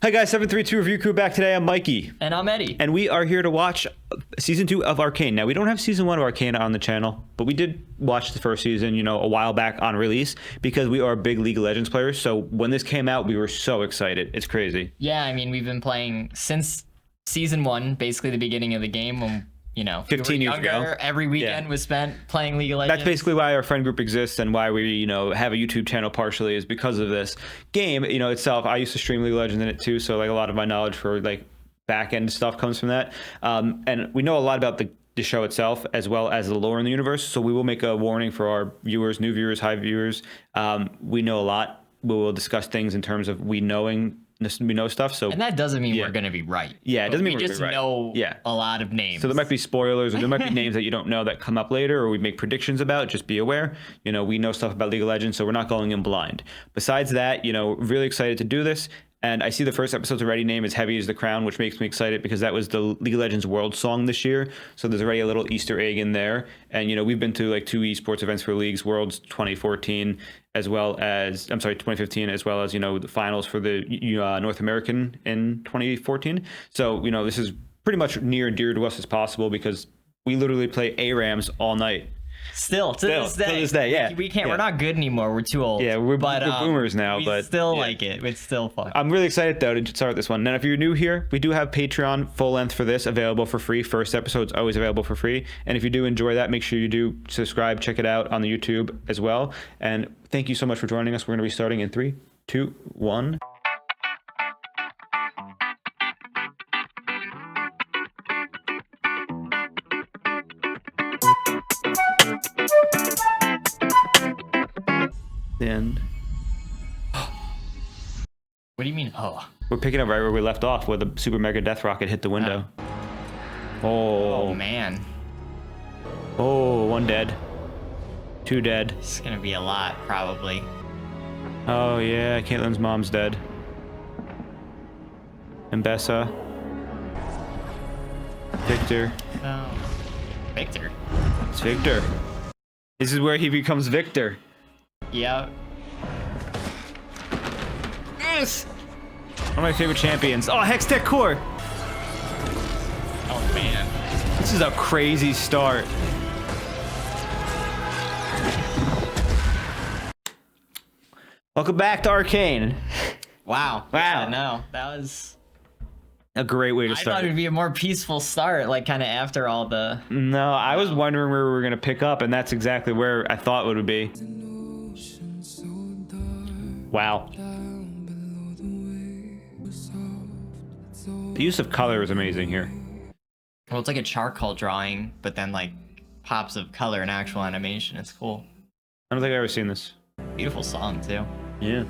Hi guys, 732 Review Crew back today. I'm Mikey. And I'm Eddie. And we are here to watch Season 2 of Arcane. Now, we don't have Season 1 of Arcane on the channel, but we did watch the first season, a while back on release because we are big League of Legends players. So when this came out, we were so excited. It's crazy. Yeah, I mean, we've been playing since Season 1, basically the beginning of the game when, 15 years ago. Every weekend was spent playing League of Legends. That's basically why our friend group exists and why we, have a YouTube channel partially is because of this game, itself. I used to stream League of Legends in it too, so like a lot of my knowledge for like back end stuff comes from that. And we know a lot about the show itself as well as the lore in the universe. So we will make a warning for our viewers, new viewers, high viewers. We know a lot. We will discuss things in terms of we know stuff. So and that doesn't mean we're going to be right. Yeah, it doesn't mean we we're just right. know a lot of names. So there might be spoilers or there might be names that you don't know that come up later or we make predictions about. Just be aware. We know stuff about League of Legends, so we're not going in blind. Besides that, really excited to do this. And I see the first episode's already named as Heavy as the Crown, which makes me excited because that was the League of Legends World Song this year. So there's already a little Easter egg in there. And, we've been to like 2 esports events for Leagues, Worlds 2014, as well as, 2015, as well as, the finals for the North American in 2014. So, this is pretty much near and dear to us as possible because we literally play ARAMs all night. Still to this day, yeah. We can't. Yeah. We're not good anymore. We're too old. Yeah, we're boomers now, but still like it. It's still fun. I'm really excited though to start this one. Now, if you're new here, we do have Patreon full length for this available for free. First episode's always available for free, and if you do enjoy that, make sure you do subscribe. Check it out on the YouTube as well. And thank you so much for joining us. We're going to be starting in 3, 2, 1. And what do you mean? Oh, we're picking up right where we left off, where the super mega death rocket hit the window. Oh man. Oh, 1 dead, 2 dead. It's gonna be a lot, probably. Oh yeah, Caitlin's mom's dead. And Bessa. Victor. Oh, Victor. It's Victor. This is where he becomes Victor. Yeah. Yes! One of my favorite champions. Oh, Hex Tech Core! Oh, man. This is a crazy start. Welcome back to Arcane. Wow. Yeah, no, that was a great way to I start. thought it'd be a more peaceful start, like kind of after all the... No, I was wondering where we were going to pick up, and that's exactly where I thought it would be. Wow. The use of color is amazing here. Well, it's like a charcoal drawing, but then like pops of color and actual animation. It's cool. I don't think I've ever seen this. Beautiful song too. Yeah.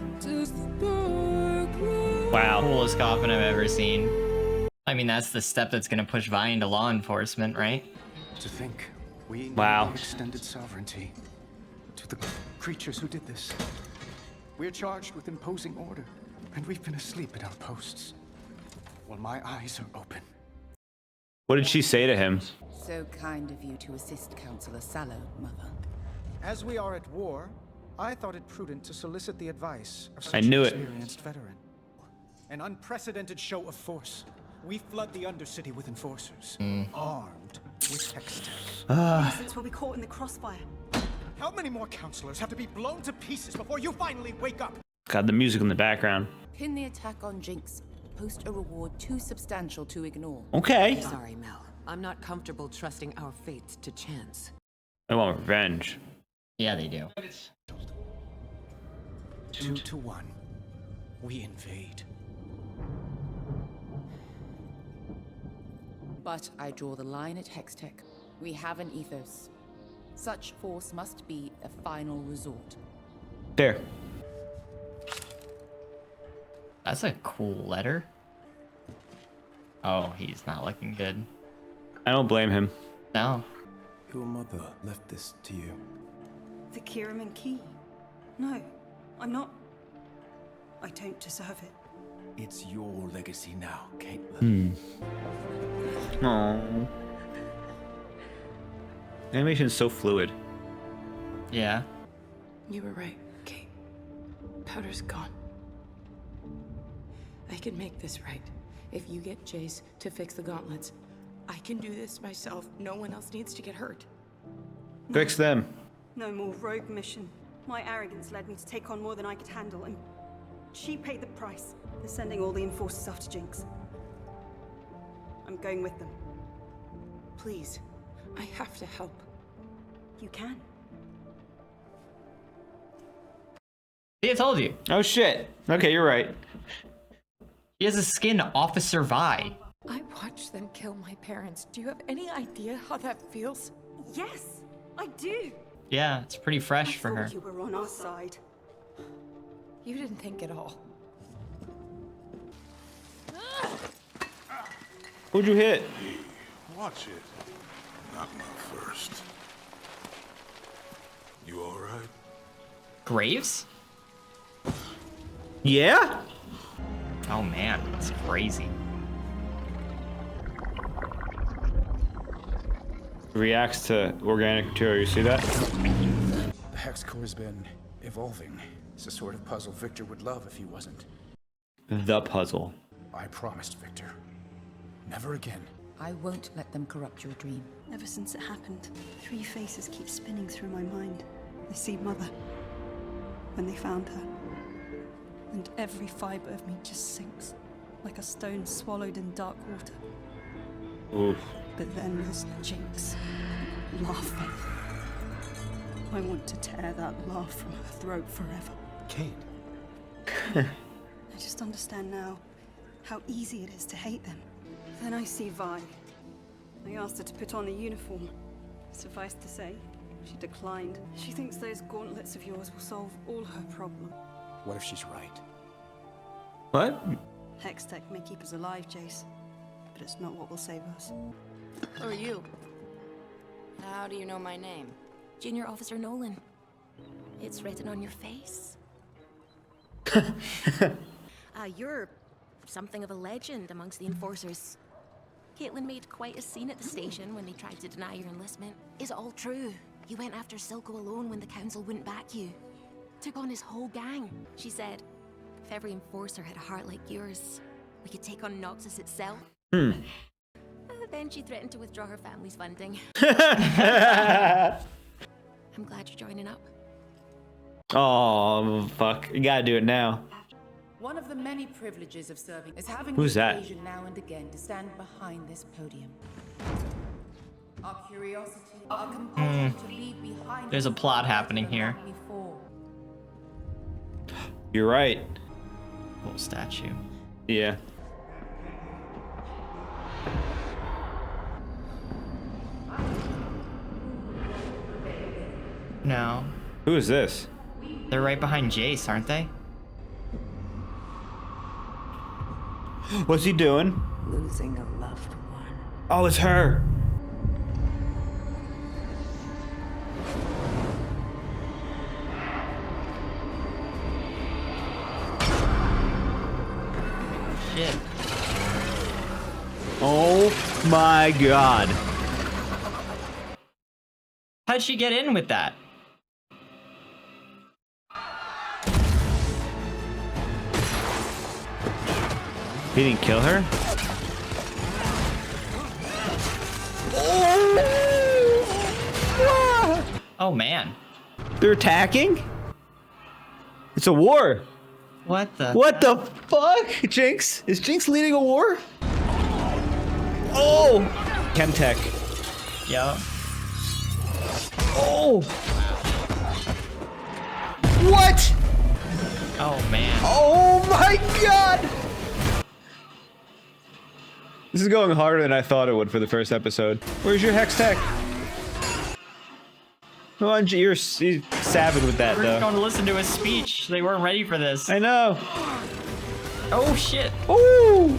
Wow. Coolest coffin I've ever seen. I mean, that's the step that's going to push Vi into law enforcement, right? To think we extended sovereignty to the creatures who did this. We're charged with imposing order, and we've been asleep at our posts. While my eyes are open. What did she say to him? So kind of you to assist Councillor Sallow, Mother. As we are at war, I thought it prudent to solicit the advice of such I knew an it. experienced veteran. An unprecedented show of force. We flood the Undercity with enforcers, armed with Hextech. Since we'll be caught in the crossfire. How many more counselors have to be blown to pieces before you finally wake up? God, the music in the background. Pin the attack on Jinx. Post a reward too substantial to ignore. Okay. Sorry, Mel. I'm not comfortable trusting our fates to chance. I want revenge. Yeah, they do. 2 to 1. We invade. But I draw the line at Hextech. We have an ethos. Such force must be a final resort. There. That's a cool letter. Oh, he's not looking good. I don't blame him. No. Your mother left this to you. The Kiraman key. No, I'm not. I don't deserve it. It's your legacy now, Caitlin. Aww. Animation is so fluid. Yeah. You were right, Kate. Powder's gone. I I can make this right. If you get Jace to fix the gauntlets, I can do this myself. No one else needs to get hurt. Fix them. No more rogue mission. My arrogance led me to take on more than I could handle, and she paid the price. They're sending all the enforcers after Jinx. I'm going with them. Please, I have to help. You can. See, I told you. Oh shit. Okay, you're right. He has a skin Officer Vi. I watched them kill my parents. Do you have any idea how that feels? Yes, I do. Yeah, it's pretty fresh I for her. thought you were on our side. You didn't think at all. Who'd you hit? Watch it. Not my first. You all right? Graves? Yeah? Oh man, it's crazy. Reacts to organic material. You see that? The Hex Core has been evolving. It's the sort of puzzle Victor would love if he wasn't. The puzzle. I promised Victor. Never again. I won't let them corrupt your dream. Ever since it happened, 3 faces keep spinning through my mind. I see Mother, when they found her. And every fiber of me just sinks, like a stone swallowed in dark water. Oof. But then there's Jinx, laughing. I want to tear that laugh from her throat forever. Kate. I just understand now how easy it is to hate them. Then I see Vi. I asked her to put on a uniform. Suffice to say, she declined. She thinks those gauntlets of yours will solve all her problems. What if she's right? What? Hextech may keep us alive, Jace, but it's not what will save us. Who are you? How do you know my name? Junior Officer Nolan. It's written on your face. You're something of a legend amongst the enforcers. Caitlin made quite a scene at the station when they tried to deny your enlistment. Is it all true? You went after Silco alone when the council wouldn't back you. Took on his whole gang. She said, if every enforcer had a heart like yours, we could take on Noxus itself. Then she threatened to withdraw her family's funding. I'm glad you're joining up. Oh, fuck. You gotta do it now. One of the many privileges of serving is having Who's the that? occasion now and again to stand behind this podium. Our curiosity, our compulsion to leave behind. There's a plot happening here. Before. You're right. Little statue. Yeah. No. Who is this? They're right behind Jace, aren't they? What's he doing? Losing a loved one. Oh, it's her. Shit. Oh my god. How'd she get in with that? He didn't kill her? Oh man. They're attacking? It's a war. What the? What the fuck? Jinx? Is Jinx leading a war? Oh! Chemtech. Yo. Oh! What? Oh man. Oh my god! This is going harder than I thought it would for the first episode. Where's your Hex Tech? Come on, you're savage with that, We're just though. going to listen to his speech. They weren't ready for this. I know. Oh shit. Ooh!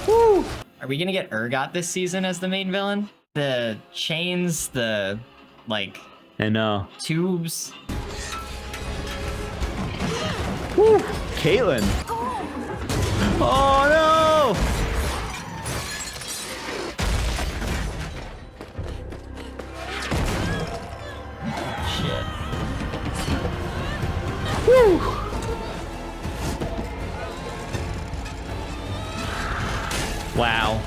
Woo! Are we gonna get Urgot this season as the main villain? The chains, the like I know. tubes. Woo! Caitlin. Oh no! Shit. Woo! Wow.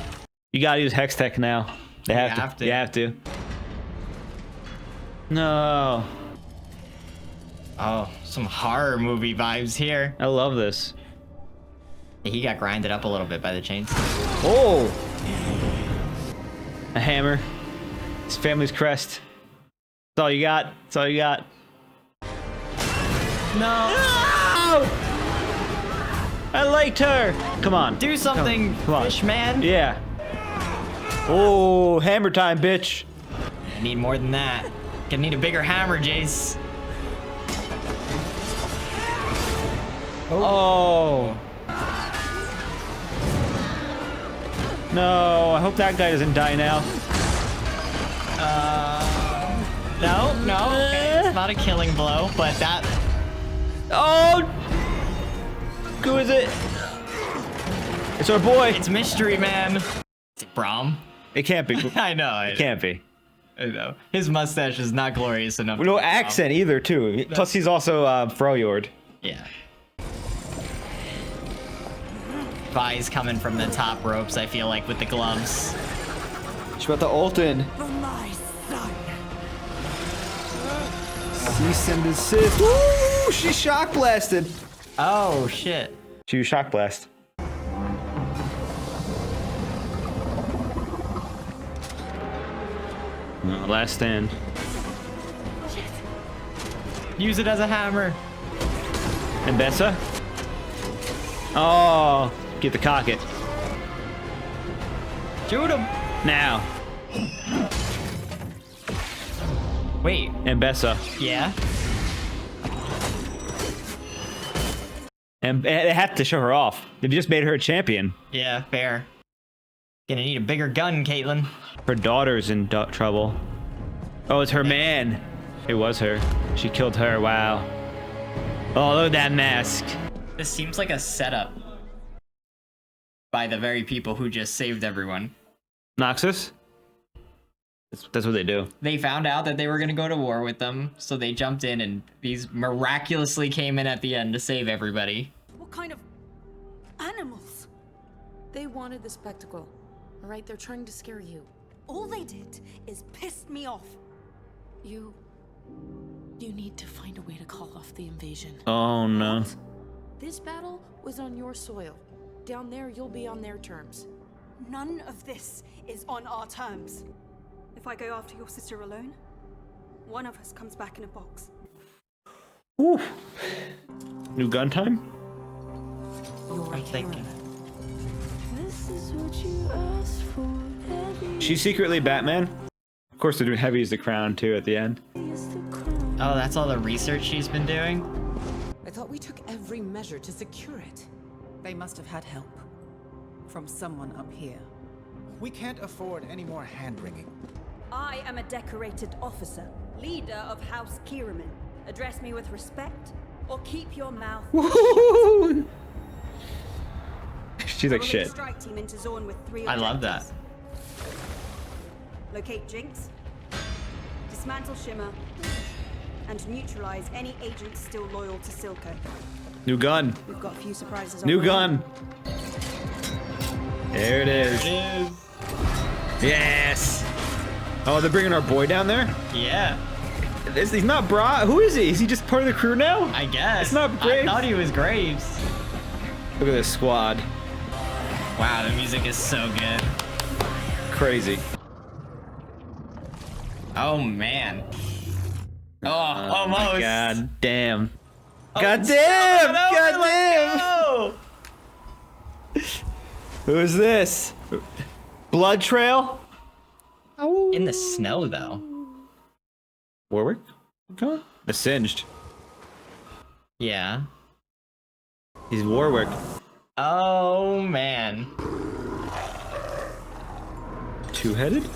You gotta use Hex Tech now. They have to. You have to. No. Oh, some horror movie vibes here. I love this. He got grinded up a little bit by the chains. Oh! A hammer. His family's crest. That's all you got. That's all you got. No! I liked her. Come on. Do something, Come on. fish man. Yeah. Oh, hammer time, bitch. I need more than that. Gonna need a bigger hammer, Jace. Oh. No, I hope that guy doesn't die now. No. Okay, it's not a killing blow, but that. Oh! Who is it? It's our boy. It's Mystery Man. Is it Braum? It can't be. I know. It can't be. I know. His mustache is not glorious enough. No accent either, too. Plus, he's also Froyord. Yeah. Vi's coming from the top ropes, I feel like, with the gloves. She's about to ult in. For my son. Cease and desist. Woo! She's shock blasted. Oh, shit. She used shock blast. Last stand. Use it as a hammer. And Bessa? Oh, get the cocket. Shoot him. Now. Wait. And Bessa. Yeah. And they have to show her off. They just made her a champion. Yeah, fair. Gonna need a bigger gun, Caitlyn. Her daughter's in trouble. Oh, it's her man. It was her. She killed her. Wow. Oh, look at that mask. This seems like a setup by the very people who just saved everyone. Noxus? That's what they do. They found out that they were gonna go to war with them, so they jumped in and these miraculously came in at the end to save everybody. What kind of animals? They wanted the spectacle. All right, they're trying to scare you. All they did is piss me off. You need to find a way to call off the invasion. Oh, no. This battle was on your soil. Down there, you'll be on their terms. None of this is on our terms. If I go after your sister alone, one of us comes back in a box. Ooh. New gun time? I'm thinking. This is what you asked for. She's secretly Batman. Of course, they're doing Heavy as the Crown, too, at the end. Oh, that's all the research she's been doing? I thought we took every measure to secure it. They must have had help from someone up here. We can't afford any more hand-wringing. I am a decorated officer, leader of House Kiraman. Address me with respect, or keep your mouth. She's like, shit. Strike team into zone with 3 I love that. objectives. Locate Jinx, dismantle Shimmer, and neutralize any agents still loyal to Silco. New gun. We've got a few surprises on New the way. gun. There it is. Yes. Oh, they're bringing our boy down there? Yeah, He's not Bra. Who is he? Is he just part of the crew now? I guess. It's not Graves. I thought he was Graves. Look at this squad. Wow, the music is so good. Crazy. Oh, man. Oh, almost. My God damn. Oh, God damn! it's over, God damn! let's go! Who is this? Blood Trail? In the snow, though. Warwick? Come on. The Singed. Yeah. He's Warwick. Oh, man. Two-headed?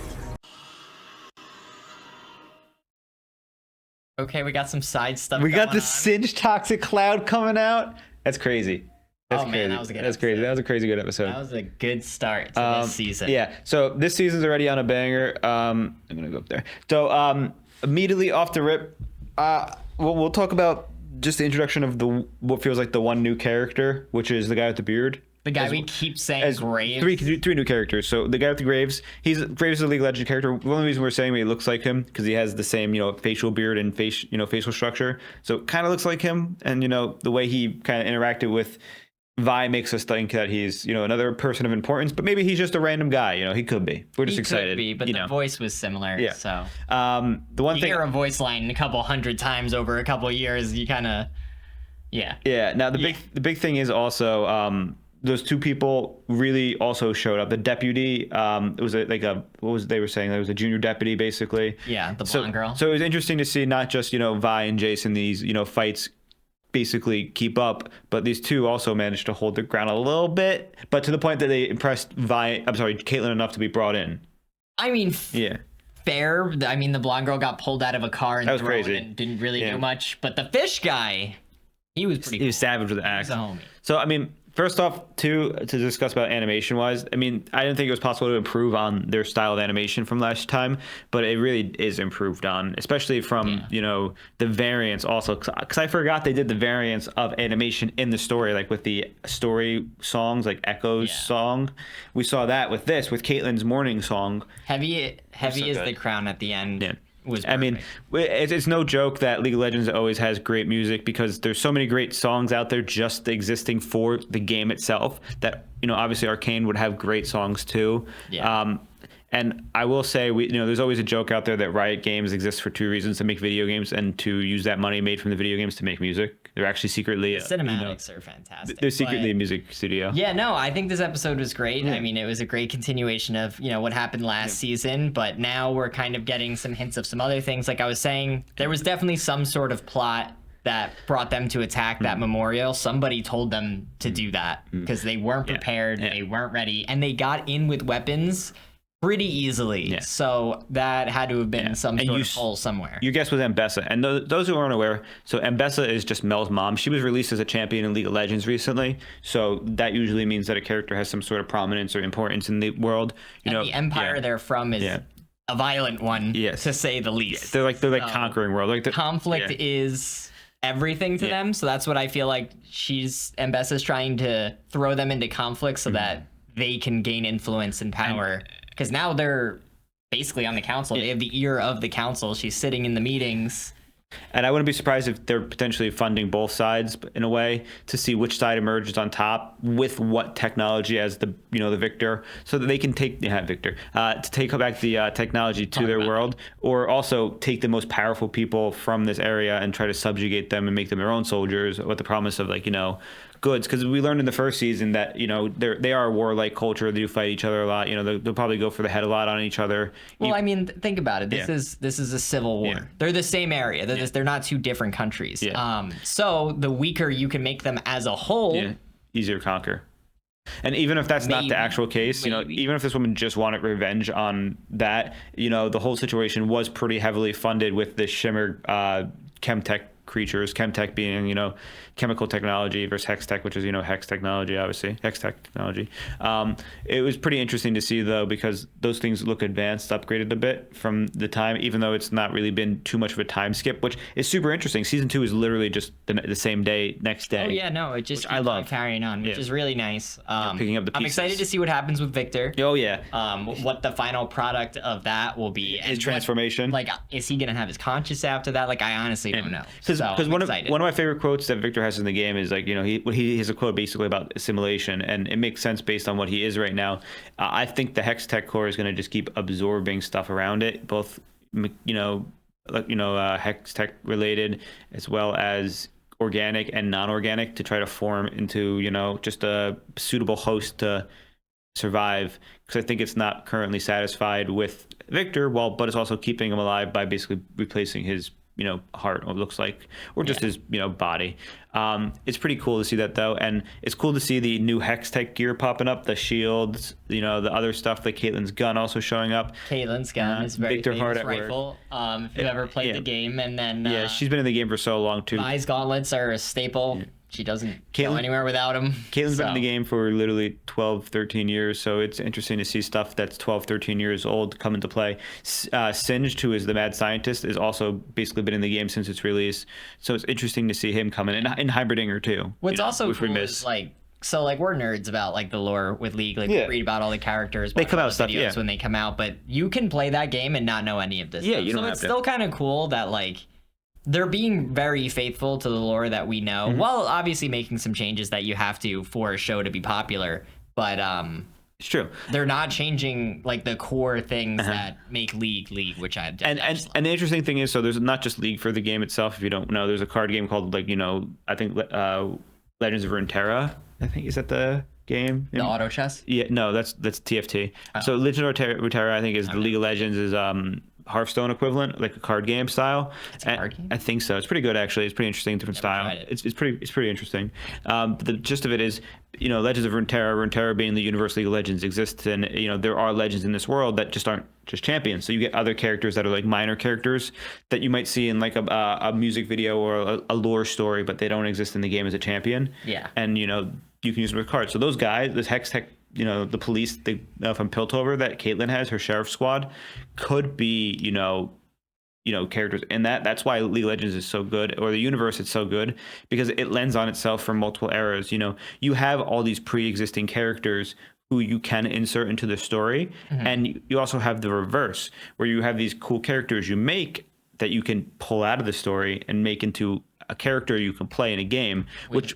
Okay, we got some side stuff. We got going the on. Singed Toxic Cloud coming out. That's crazy. That's Oh, crazy. man, that was a good That's crazy. episode. That was a crazy good episode. That was a good start to this season. Yeah. So this season's already on a banger. I'm gonna go up there. So immediately off the rip, we'll talk about just the introduction of what feels like the one new character, which is the guy with the beard. The guy we keep saying as Graves. three new characters. So the guy with the Graves, Graves is a League of Legends character. One of the reasons we're saying he looks like him because he has the same facial beard and facial structure. So it kind of looks like him, and the way he kind of interacted with Vi makes us think that he's another person of importance, but maybe he's just a random guy. He could be. We're just excited. Could be, but the voice was similar. Yeah. So the one you thing hear a voice line a couple hundred times over a couple of years, you kind of Yeah. Now the big thing is also those two people really also showed up. The deputy, it was they were saying? There was a junior deputy basically. Yeah, the blonde girl. So it was interesting to see not just Vi and Jason these fights basically keep up, but these two also managed to hold their ground a little bit, but to the point that they impressed Caitlyn enough to be brought in. I mean, yeah. Fair. I mean, the blonde girl got pulled out of a car and that was thrown crazy. And didn't really do much, but the fish guy, he was pretty. He was savage with the axe. He was a homie. So I mean, first off, to discuss about animation wise, I mean, I didn't think it was possible to improve on their style of animation from last time, but it really is improved on, especially from the variants also, because I forgot they did the variants of animation in the story, like with the story songs, like Echo's song. We saw that with Caitlyn's morning song. Heavy so is good. the crown at the end. Yeah. I mean, it's no joke that League of Legends always has great music because there's so many great songs out there just existing for the game itself that, obviously Arcane would have great songs too. Yeah. And I will say, there's always a joke out there that Riot Games exists for two reasons: to make video games and to use that money made from the video games to make music. They're actually secretly cinematics are fantastic. They're secretly a music studio. Yeah, no, I think this episode was great. I mean, it was a great continuation of what happened last season, but now we're kind of getting some hints of some other things. Like I was saying, there was definitely some sort of plot that brought them to attack that memorial. Somebody told them to do that because they weren't prepared, they weren't ready, and they got in with weapons pretty easily. Yeah. So that had to have been some sort of hole somewhere. Your guess was Ambessa. And those who aren't aware, so Ambessa is just Mel's mom. She was released as a champion in League of Legends recently. So that usually means that a character has some sort of prominence or importance in the world. The empire they're from is a violent one, to say the least. They're like conquering world. Like conflict is everything to them. So that's what I feel like Ambessa's trying to throw them into conflict so that they can gain influence and power. Because now they're basically on the council. They have the ear of the council. She's sitting in the meetings. And I wouldn't be surprised if they're potentially funding both sides in a way to see which side emerges on top with what technology as the the victor, so that they can take to take back the technology to their world, or also take the most powerful people from this area and try to subjugate them and make them their own soldiers with the promise of goods, because we learned in the first season that they are a warlike culture. They do fight each other a lot. They'll probably go for the head a lot on each other. Well, I mean, think about it. This is a civil war. They're the same area. They're not two different countries. So the weaker you can make them as a whole, easier to conquer. And even if that's not the actual case, even if this woman just wanted revenge on that, the whole situation was pretty heavily funded with the Shimmer Chemtech creatures, Chemtech being chemical technology versus Hextech, which is hex technology, obviously Hextech technology. It was pretty interesting to see though, because those things look advanced, upgraded a bit from the time, even though it's not really been too much of a time skip, which is super interesting. Season 2 is literally just the same day, next day. Oh yeah, no, it just I love carrying on, which is really nice. Picking up the pieces. I'm excited to see what happens with Victor. Oh yeah. What the final product of that will be. His transformation. Is he gonna have his conscious after that? I honestly don't know. Because one of my favorite quotes that Victor has in the game is he has a quote basically about assimilation, and it makes sense based on what he is right now. I think the Hex Tech core is going to just keep absorbing stuff around it, both Hex Tech related as well as organic and non-organic, to try to form into just a suitable host to survive. Because I think it's not currently satisfied with Victor, but it's also keeping him alive by basically replacing his heart, or looks like, or just his body. It's pretty cool to see that though, and it's cool to see the new Hex Tech gear popping up, the shields, the other stuff, like Caitlyn's gun also showing up. Caitlyn's gun is very Victor famous Hart at rifle. If you've ever played the game, and then she's been in the game for so long too. Vi's gauntlets are a staple. She doesn't go anywhere without him. Caitlyn's been in the game for literally 12, 13 years, so it's interesting to see stuff that's 12, 13 years old come into play. Singed, who is the mad scientist, is also basically been in the game since its release, so it's interesting to see him come in Heimerdinger too. What's also cool is so like we're nerds about like the lore with League. Like we read about all the characters. They come out all the stuff, videos when they come out, but you can play that game and not know any of this. Yeah, stuff. you don't so have it's to. still kind of cool that like they're being very faithful to the lore that we know, Mm-hmm. while obviously making some changes that you have to for a show to be popular. But It's true. they're not changing like the core things that make League, which I And the interesting thing is, so there's not just League for the game itself. If you don't know, there's a card game called like I think Legends of Runeterra. I think is that the game. the auto chess. Yeah, no, that's TFT. So Legend of Runeterra, I think, is the League of Legends is Hearthstone equivalent, like a card game style. It's a card game? I think so. It's pretty good actually. It's pretty interesting, different style. tried it. It's pretty interesting. But the gist of it is, Legends of Runeterra being the universe League of Legends exists, and there are legends in this world that just aren't just champions. So you get other characters that are like minor characters that you might see in like a music video or a lore story, but they don't exist in the game as a champion. Yeah. And you can use them with cards. So those guys, this Hex Tech, the police from Piltover that Caitlyn has, her sheriff squad, could be characters in that. That's why League of Legends is so good, or the universe is so good, because it lends on itself from multiple eras. You have all these pre-existing characters who you can insert into the story, and you also have the reverse, where you have these cool characters you make that you can pull out of the story and make into a character you can play in a game, which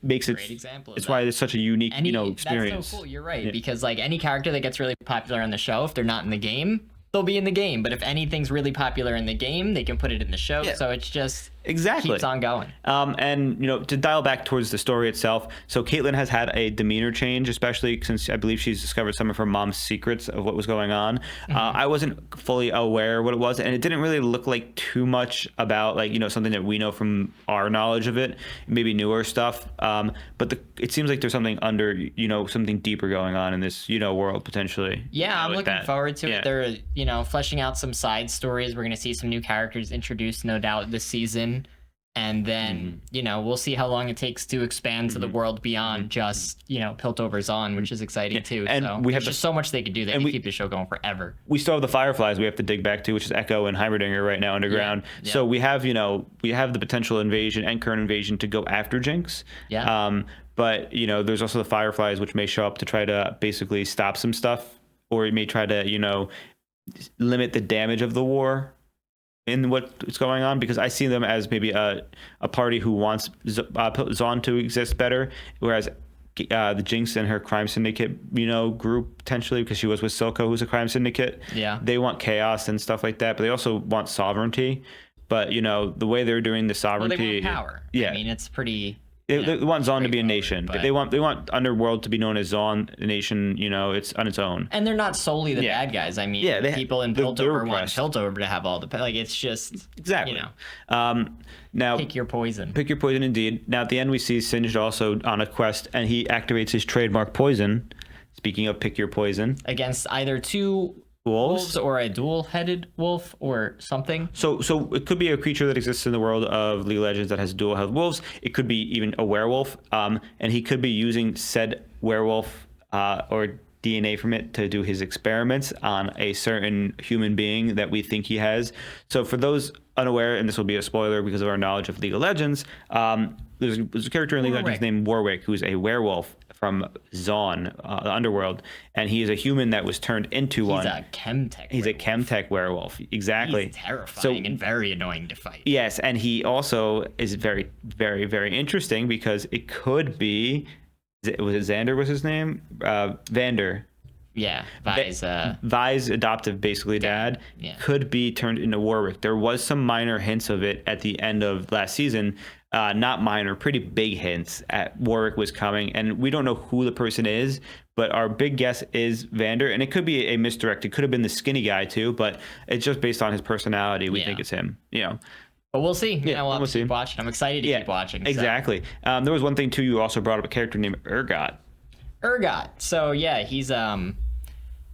makes it. Great example of it's that. why it's such a unique, experience. That's so cool. You're right, because like any character that gets really popular on the show, if they're not in the game, they'll be in the game. But if anything's really popular in the game, they can put it in the show. Yeah. So it's just Exactly. keeps on going. And to dial back towards the story itself, so Caitlyn has had a demeanor change, especially since I believe she's discovered some of her mom's secrets of what was going on. I wasn't fully aware what it was, and it didn't really look like too much about something that we know from our knowledge of it, maybe newer stuff. But it seems like there's something under, something deeper going on in this, world potentially. Yeah, I'm with looking that. forward to Yeah. it. They're, fleshing out some side stories. We're going to see some new characters introduced, no doubt, this season. And then, we'll see how long it takes to expand to the world beyond just, Piltover's on, which is exciting too. And so we have there's just so much they could do. They and can we- keep the show going forever. We still have the Fireflies we have to dig back to, which is Echo and Heimerdinger right now underground. Yeah. So we have, the potential invasion and current invasion to go after Jinx. Yeah. But, there's also the Fireflies, which may show up to try to basically stop some stuff, or it may try to, limit the damage of the war in what's going on, because I see them as maybe a party who wants Zon to exist better, whereas the Jinx and her crime syndicate, group potentially, because she was with Silco, who's a crime syndicate. Yeah. They want chaos and stuff like that, but they also want sovereignty. But the way they're doing the Well, they sovereignty, want power. Yeah. I mean, it's pretty. They want Zon to be a straightforward, nation. but- They want Underworld to be known as Zon Nation. It's on its own. And they're not solely the Yeah. bad guys. I mean, Yeah, people in they're Piltover want oppressed. Piltover to have all the it's just Exactly. Now pick your poison. Pick your poison, indeed. Now, at the end, we see Singed also on a quest, and he activates his trademark poison. Speaking of pick your poison, Against either two wolves. or a dual-headed wolf or something. So it could be a creature that exists in the world of League of Legends that has dual-headed wolves. It could be even a werewolf, and he could be using said werewolf or DNA from it to do his experiments on a certain human being that we think he has. So for those unaware, and this will be a spoiler because of our knowledge of League of Legends, there's a character in League of Legends named Warwick who's a werewolf from Zon, the underworld, and he is a human that was turned into one. He's a chemtech. He's a chemtech werewolf, exactly. He's terrifying and very annoying to fight. Yes, and he also is very, very, very interesting because it could be, was it Xander was his name? Vander. Yeah, Vi's adoptive, basically dad, could be turned into Warwick. There was some minor hints of it at the end of last season. Not minor, pretty big hints at Warwick was coming, and we don't know who the person is, but our big guess is Vander, and it could be a misdirect. It could have been the skinny guy too, but it's just based on his personality. We think it's him. But we'll see. Yeah, We'll have we'll to see. keep watching. I'm excited to keep watching. so. Exactly. There was one thing too. You also brought up a character named Urgot. Urgot. So yeah, he's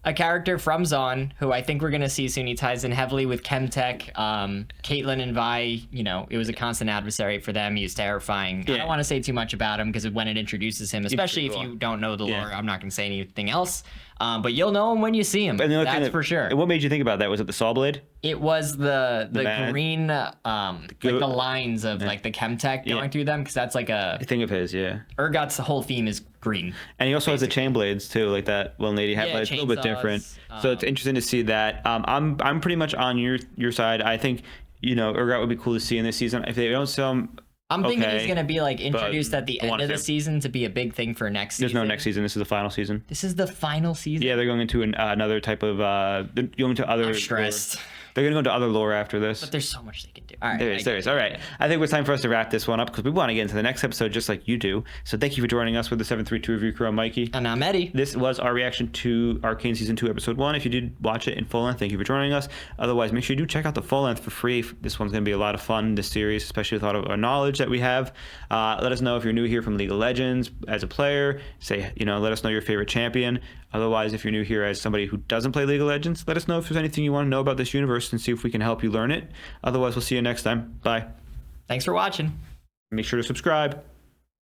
a character from Zaun who I think we're going to see soon. He ties in heavily with Chemtech. Caitlyn and Vi, you know, it was a constant adversary for them. He was terrifying. I don't want to say too much about him because when it introduces him, especially if you don't know the lore, I'm not going to say anything else. But you'll know him when you see him. That's for sure. What made you think about that? Was it the saw blade? It was the green, like the lines of like the Chemtech going through them, because that's like a thing of his. Yeah. Urgot's whole theme is green. And he also has the chain blades too, like that one lady had. It's a little bit different. So it's interesting to see that. I'm pretty much on your side. I think, you know, Urgot would be cool to see in this season. If they don't sell him, I'm thinking he's going to be like introduced at the end of the season to be a big thing for next season. There's no next season. This is the final season. This is the final season? Yeah, they're going into another type of, they're going into other. I'm stressed. They're going to go into other lore after this. But there's so much they can do. All right. There is. All right. I think it's time for us to wrap this one up because we want to get into the next episode just like you do. So thank you for joining us with the 732 Review Crew. I'm Mikey. And I'm Eddie. This was our reaction to Arcane Season 2, Episode 1. If you did watch it in full length, thank you for joining us. Otherwise, make sure you do check out the full length for free. This one's going to be a lot of fun, this series, especially with a lot of our knowledge that we have. Let us know if you're new here from League of Legends as a player. Let us know your favorite champion. Otherwise, if you're new here as somebody who doesn't play League of Legends, let us know if there's anything you want to know about this universe and see if we can help you learn it. Otherwise, we'll see you next time. Bye. Thanks for watching. Make sure to subscribe.